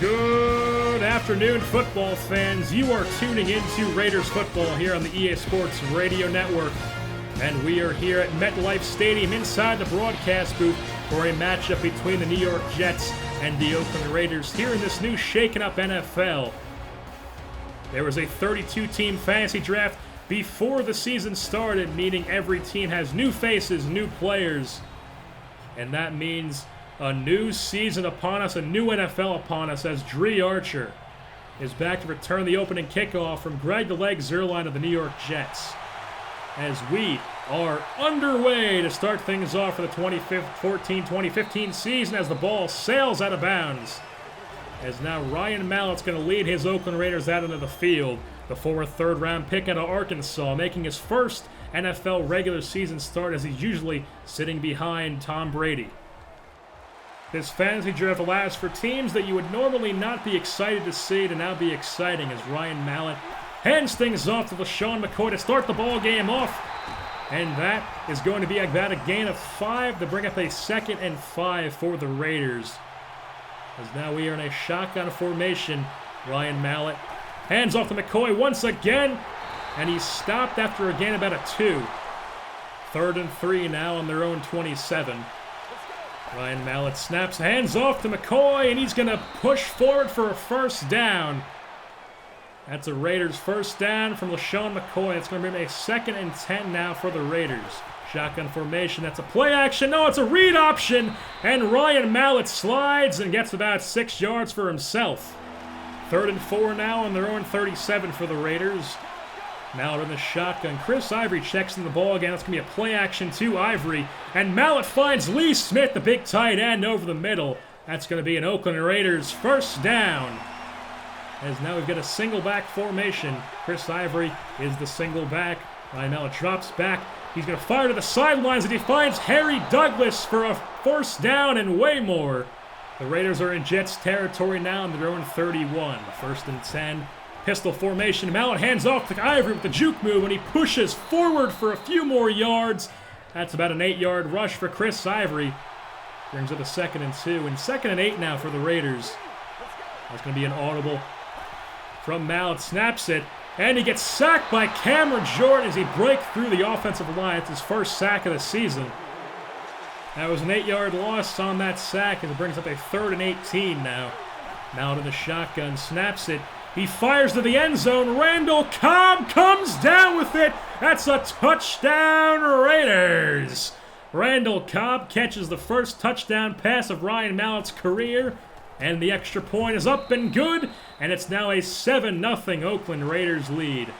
Good afternoon, football fans. You are tuning into Raiders football here on the EA Sports Radio Network. And we are here at Metlife Stadium inside the broadcast booth for a matchup between the New York Jets and the Oakland Raiders here in this new shaken-up NFL. There was a 32-team fantasy draft before the season started, meaning every team has new faces, new players. And that means a new season upon us, a new NFL upon us, as Dree Archer is back to return the opening kickoff from Greg the Leg Zuerlein of the New York Jets. As we are underway to start things off for the 2014-2015 season as the ball sails out of bounds. As now Ryan Mallett's going to lead his Oakland Raiders out into the field. The former third-round pick out of Arkansas, making his first NFL regular season start as he's usually sitting behind Tom Brady. This fantasy draft allows for teams that you would normally not be excited to see to now be exciting as Ryan Mallett hands things off to LeSean McCoy to start the ball game off. And that is going to be about a gain of 5 to bring up a 2nd and 5 for the Raiders. As now we are in a shotgun formation. Ryan Mallett hands off to McCoy once again. And he's stopped after a gain about a 2. 3rd and 3 now on their own 27. Ryan Mallett snaps hands off to McCoy, and he's going to push forward for a first down. That's a Raiders first down from LeSean McCoy. It's going to bring a 2nd and 10 now for the Raiders. Shotgun formation. That's a play action. No, it's a read option. And Ryan Mallett slides and gets about 6 yards for himself. 3rd and 4 now on their own 37 for the Raiders. Mallett in the shotgun. Chris Ivory checks in the ball again. That's going to be a play action to Ivory. And Mallett finds Lee Smith, the big tight end, over the middle. That's going to be an Oakland Raiders first down. As now we've got a single back formation. Chris Ivory is the single back. Ryan Mallett drops back. He's going to fire to the sidelines, and he finds Harry Douglas for a first down and way more. The Raiders are in Jets territory now on their own 31. 1st and 10. Pistol formation. Mallett hands off to Ivory with the juke move, and he pushes forward for a few more yards. That's about an 8-yard rush for Chris Ivory. Brings up a 2nd and 2, and 2nd and 8 now for the Raiders. That's going to be an audible from Mallett. Snaps it, and he gets sacked by Cameron Jordan as he breaks through the offensive line. It's his first sack of the season. That was an 8-yard loss on that sack, and it brings up a 3rd and 18 now. Mallett in the shotgun, snaps it. He fires to the end zone. Randall Cobb comes down with it. That's a touchdown, Raiders. Randall Cobb catches the first touchdown pass of Ryan Mallett's career. And the extra point is up and good. And it's now a 7-0 Oakland Raiders lead.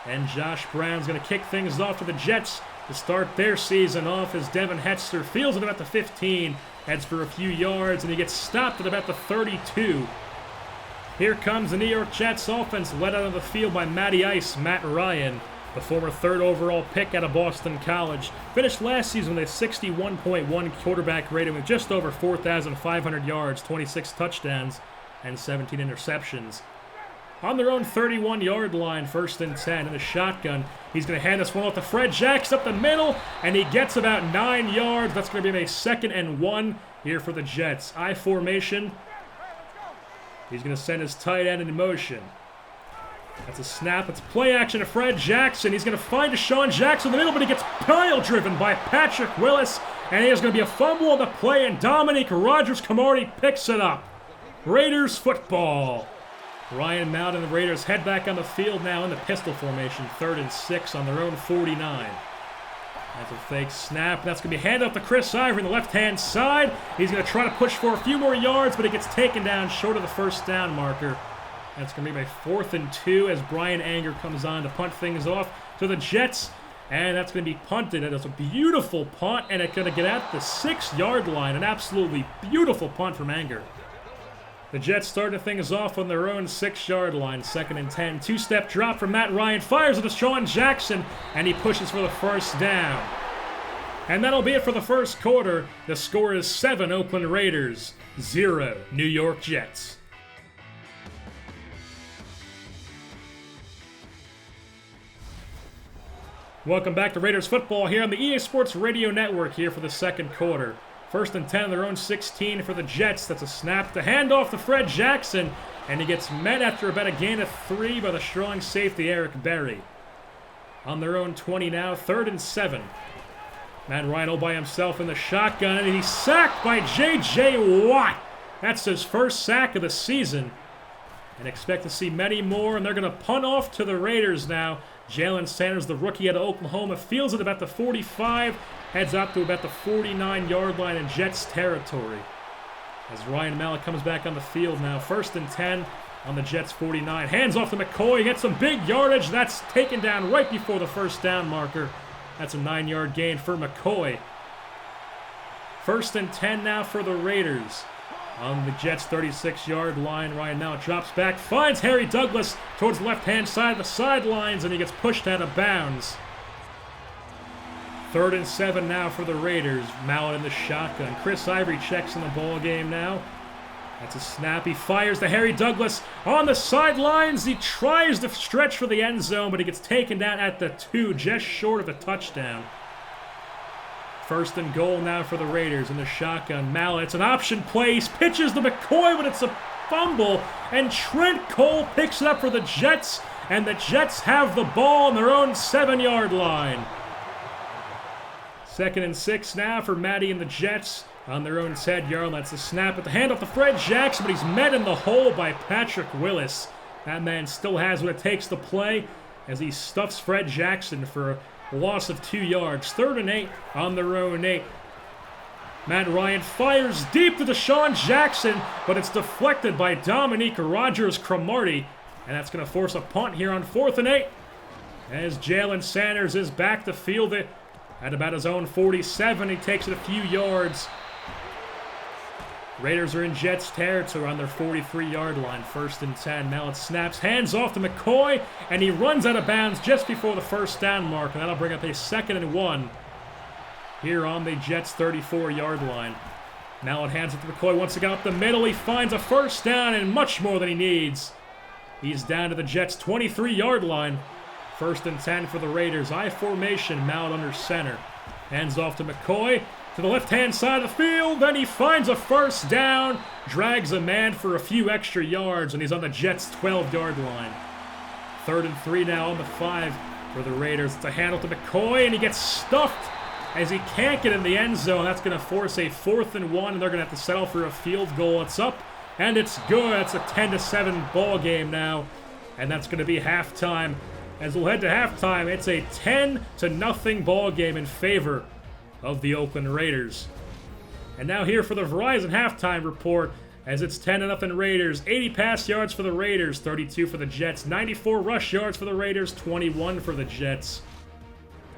And Josh Brown's going to kick things off to the Jets to start their season off as Devin Hester fields it about the 15. Heads for a few yards, and he gets stopped at about the 32. Here comes the New York Jets offense, led out of the field by Matty Ice, Matt Ryan, the former 3rd overall pick out of Boston College. Finished last season with a 61.1 quarterback rating with just over 4,500 yards, 26 touchdowns, and 17 interceptions. On their own 31-yard line, 1st and 10 in the shotgun. He's going to hand this one off to Fred Jackson up the middle, and he gets about 9 yards. That's going to be a 2nd and 1 here for the Jets. I formation. He's going to send his tight end in motion. That's a snap. It's play action to Fred Jackson. He's going to find Deshaun Jackson in the middle, but he gets pile-driven by Patrick Willis. And there's going to be a fumble on the play, and Dominique Rodgers-Cromartie picks it up. Raiders football. Ryan Mallett and the Raiders head back on the field now in the pistol formation. 3rd and 6 on their own 49. That's a fake snap. That's going to be handed off to Chris Ivory on the left-hand side. He's going to try to push for a few more yards, but it gets taken down short of the first down marker. That's going to be a 4th and 2 as Brian Anger comes on to punt things off to the Jets. And that's going to be punted. It's a beautiful punt, and it's going to get at the 6-yard line. An absolutely beautiful punt from Anger. The Jets started things off on their own 6-yard line, 2nd and 10. 2-step drop from Matt Ryan, fires at Deshaun Jackson, and he pushes for the first down. And that'll be it for the first quarter. The score is 7 Oakland Raiders, 0 New York Jets. Welcome back to Raiders football here on the EA Sports Radio Network here for the second quarter. First and 10 on their own 16 for the Jets. That's a snap. The handoff to Fred Jackson. And he gets met after about a gain of 3 by the strong safety Eric Berry. On their own 20 now, 3rd and 7. Matt Ryan all by himself in the shotgun, and he's sacked by J.J. Watt. That's his first sack of the season. And expect to see many more, and they're going to punt off to the Raiders now. Jalen Sanders, the rookie out of Oklahoma, fields it about the 45, heads up to about the 49-yard line in Jets territory. As Ryan Mallett comes back on the field now, 1st and 10 on the Jets 49. Hands off to McCoy, gets some big yardage. That's taken down right before the first down marker. That's a 9-yard gain for McCoy. 1st and 10 now for the Raiders. On the Jets' 36-yard line, Ryan Mallett drops back, finds Harry Douglas towards the left-hand side of the sidelines, and he gets pushed out of bounds. 3rd and 7 now for the Raiders. Mallett in the shotgun. Chris Ivory checks in the ball game now. That's a snap. He fires to Harry Douglas on the sidelines. He tries to stretch for the end zone, but he gets taken down at the 2, just short of a touchdown. 1st and goal now for the Raiders in the shotgun. Mallett, it's an option play. He pitches to McCoy, but it's a fumble. And Trent Cole picks it up for the Jets, and the Jets have the ball on their own 7-yard line. 2nd and 6 now for Matty and the Jets on their own 10-yard line. That's the snap at the handoff to Fred Jackson, but he's met in the hole by Patrick Willis. That man still has what it takes to play as he stuffs Fred Jackson for a loss of 2 yards. 3rd and 8 on their own 8. Matt Ryan fires deep to Deshaun Jackson, but it's deflected by Dominique Rodgers-Cromartie, and that's going to force a punt here on 4th and 8 as Jalen Sanders is back to field it at about his own 47. He takes it a few yards. Raiders are in Jets territory on their 43-yard line. 1st and 10. Mallett snaps, hands off to McCoy, and he runs out of bounds just before the first down mark, and that'll bring up a 2nd and 1 here on the Jets' 34-yard line. Mallett hands it to McCoy once again up the middle. He finds a first down and much more than he needs. He's down to the Jets' 23-yard line. 1st and 10 for the Raiders. I formation, Mallett under center. Hands off to McCoy. To the left-hand side of the field, then he finds a first down, drags a man for a few extra yards, and he's on the Jets' 12-yard line. 3rd and 3 now on the 5 for the Raiders. It's a handle to McCoy, and he gets stuffed as he can't get in the end zone. That's going to force a 4th and 1, and they're going to have to settle for a field goal. It's up, and it's good. It's a 10-7 ball game now, and that's going to be halftime. As we'll head to halftime, it's a 10-0 ball game in favor of the Oakland Raiders. And now here for the Verizon halftime report, as it's 10-0 Raiders. 80 pass yards for the Raiders, 32 for the Jets, 94 rush yards for the Raiders, 21 for the Jets.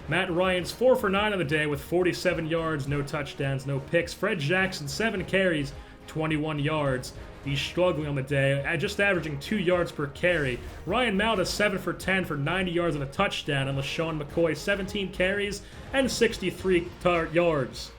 Matt Ryan's 4 for 9 on the day with 47 yards, no touchdowns, no picks. Fred Jackson, 7 carries, 21 yards. He's struggling on the day, just averaging 2 yards per carry. Ryan Mallett is 7 for 10 for 90 yards and a touchdown, and LaShawn McCoy 17 carries and 63 yards.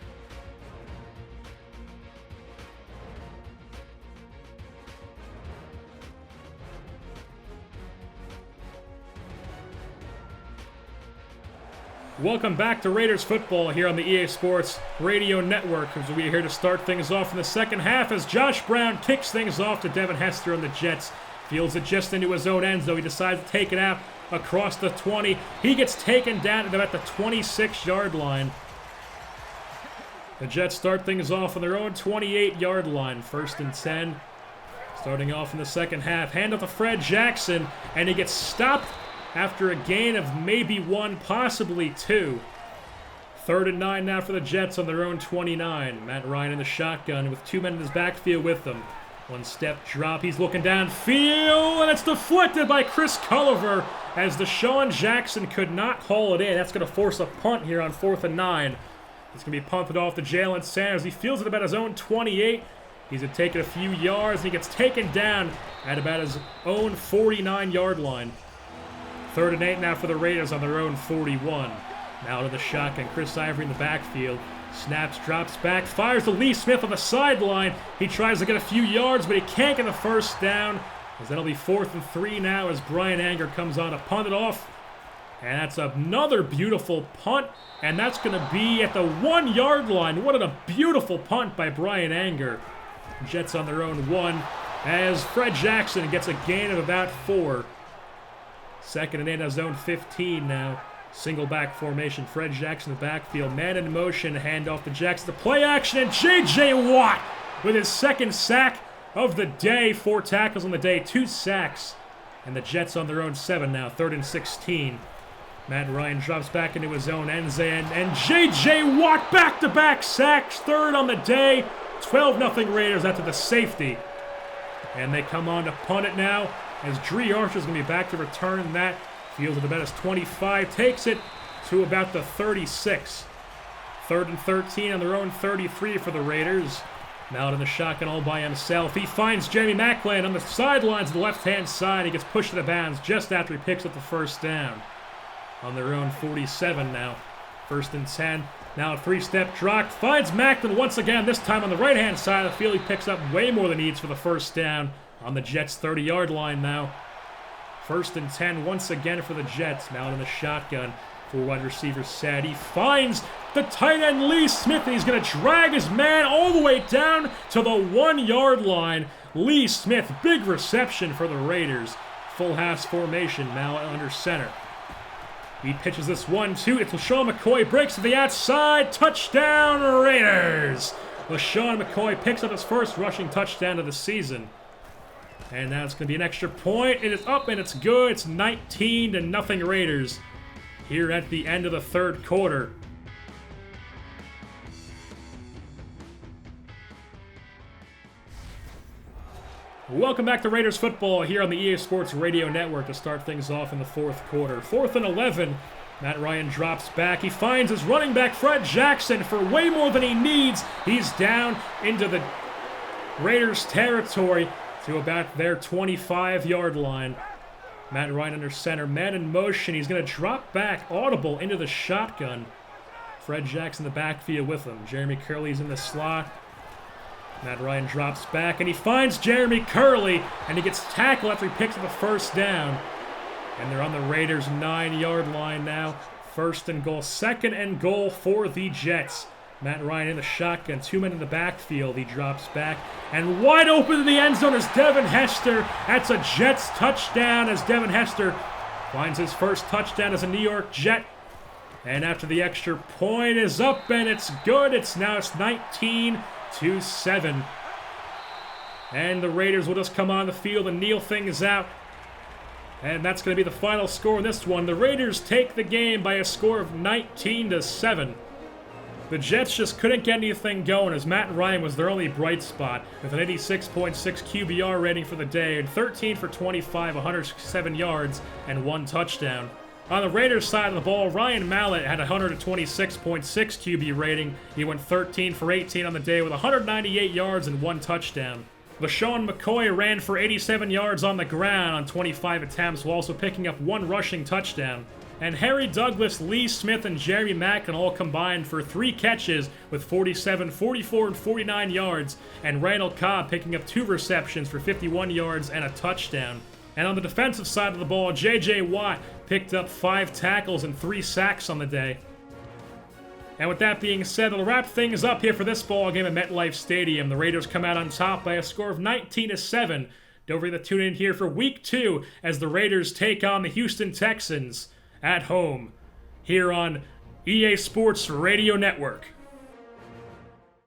Welcome back to Raiders football here on the EA Sports Radio Network, as we are here to start things off in the second half as Josh Brown kicks things off to Devin Hester on the Jets. Fields it just into his own end zone. He decides to take it out across the 20. He gets taken down at about the 26-yard line. The Jets start things off on their own 28-yard line. 1st and 10. Starting off in the second half. Hand off to Fred Jackson, and he gets stopped after a gain of maybe 1, possibly 2. 3rd and 9 now for the Jets on their own 29. Matt Ryan in the shotgun with 2 men in his backfield with them. 1 step drop, he's looking downfield, and it's deflected by Chris Culliver as Deshaun Jackson could not haul it in. That's going to force a punt here on 4th and 9. It's going to be punted off to Jalen Sanders. He fields it about his own 28. He's going to take it a few yards, and he gets taken down at about his own 49-yard line. 3rd and 8 now for the Raiders on their own 41. Now to the shotgun. Chris Ivory in the backfield. Snaps, drops back, fires to Lee Smith on the sideline. He tries to get a few yards, but he can't get a first down, as that'll be 4th and 3 now as Brian Anger comes on to punt it off. And that's another beautiful punt, and that's going to be at the 1 yard line. What a beautiful punt by Brian Anger. Jets on their own 1 as Fred Jackson gets a gain of about 4. Second and 8 on zone 15 now. Single back formation. Fred Jackson in the backfield. Man in motion. Handoff to Jackson. The play action. And J.J. Watt with his second sack of the day. 4 tackles on the day. 2 sacks. And the Jets on their own 7 now. 3rd and 16. Matt Ryan drops back into his own end zone. And J.J. Watt back-to-back sacks. 3rd on the day. 12-0 Raiders after the safety. And they come on to punt it now as Dree Archer's going to be back to return that. Fields at about his 25, takes it to about the 36. 3rd and 13 on their own 33 for the Raiders. Mallett in the shotgun all by himself. He finds Jeremy Macklin on the sidelines of the left-hand side. He gets pushed out of bounds just after he picks up the first down. On their own 47 now. 1st and 10. Now a 3-step drop. Finds Macklin once again, this time on the right-hand side of the field. He picks up way more than he needs for the first down on the Jets' 30-yard line now. 1st and 10 once again for the Jets. Mallett in the shotgun. 4 wide receivers set. He finds the tight end Lee Smith, and he's going to drag his man all the way down to the 1 yard line. Lee Smith, big reception for the Raiders. Full house formation. Mallett under center. He pitches this 1-2. It's LaShawn McCoy. Breaks to the outside. Touchdown, Raiders! LaShawn McCoy picks up his first rushing touchdown of the season. And now it's going to be an extra point. It is up and it's good. It's 19-0 Raiders here at the end of the 3rd quarter. Welcome back to Raiders football here on the EA Sports Radio Network to start things off in the 4th quarter. 4th and 11. Matt Ryan drops back. He finds his running back, Fred Jackson, for way more than he needs. He's down into the Raiders territory to about their 25-yard line. Matt Ryan under center. Man in motion. He's going to drop back, audible, into the shotgun. Fred Jackson in the backfield with him. Jeremy Curley's in the slot. Matt Ryan drops back, and he finds Jeremy Curley, and he gets tackled after he picks up the first down. And they're on the Raiders' 9-yard line now. 1st and goal. 2nd and goal for the Jets. Matt Ryan in the shotgun. 2 men in the backfield. He drops back. And wide open in the end zone is Devin Hester. That's a Jets touchdown as Devin Hester finds his first touchdown as a New York Jet. And after the extra point is up, and it's good. It's 19-7. And the Raiders will just come on the field and kneel things out. And that's going to be the final score in this one. The Raiders take the game by a score of 19-7. The Jets just couldn't get anything going as Matt Ryan was their only bright spot with an 86.6 QBR rating for the day and 13 for 25, 107 yards, and 1 touchdown. On the Raiders side of the ball, Ryan Mallett had a 126.6 QB rating. He went 13 for 18 on the day with 198 yards and 1 touchdown. LaShawn McCoy ran for 87 yards on the ground on 25 attempts while also picking up 1 rushing touchdown. And Harry Douglas, Lee Smith, and Jeremy Macklin all combined for 3 catches with 47, 44, and 49 yards, and Randall Cobb picking up 2 receptions for 51 yards and a touchdown. And on the defensive side of the ball, J.J. Watt picked up 5 tackles and 3 sacks on the day. And with that being said, it'll wrap things up here for this ball game at Metlife Stadium. The Raiders come out on top by a score of 19-7. Don't forget to tune in here for Week 2 as the Raiders take on the Houston Texans at home here on EA Sports Radio Network.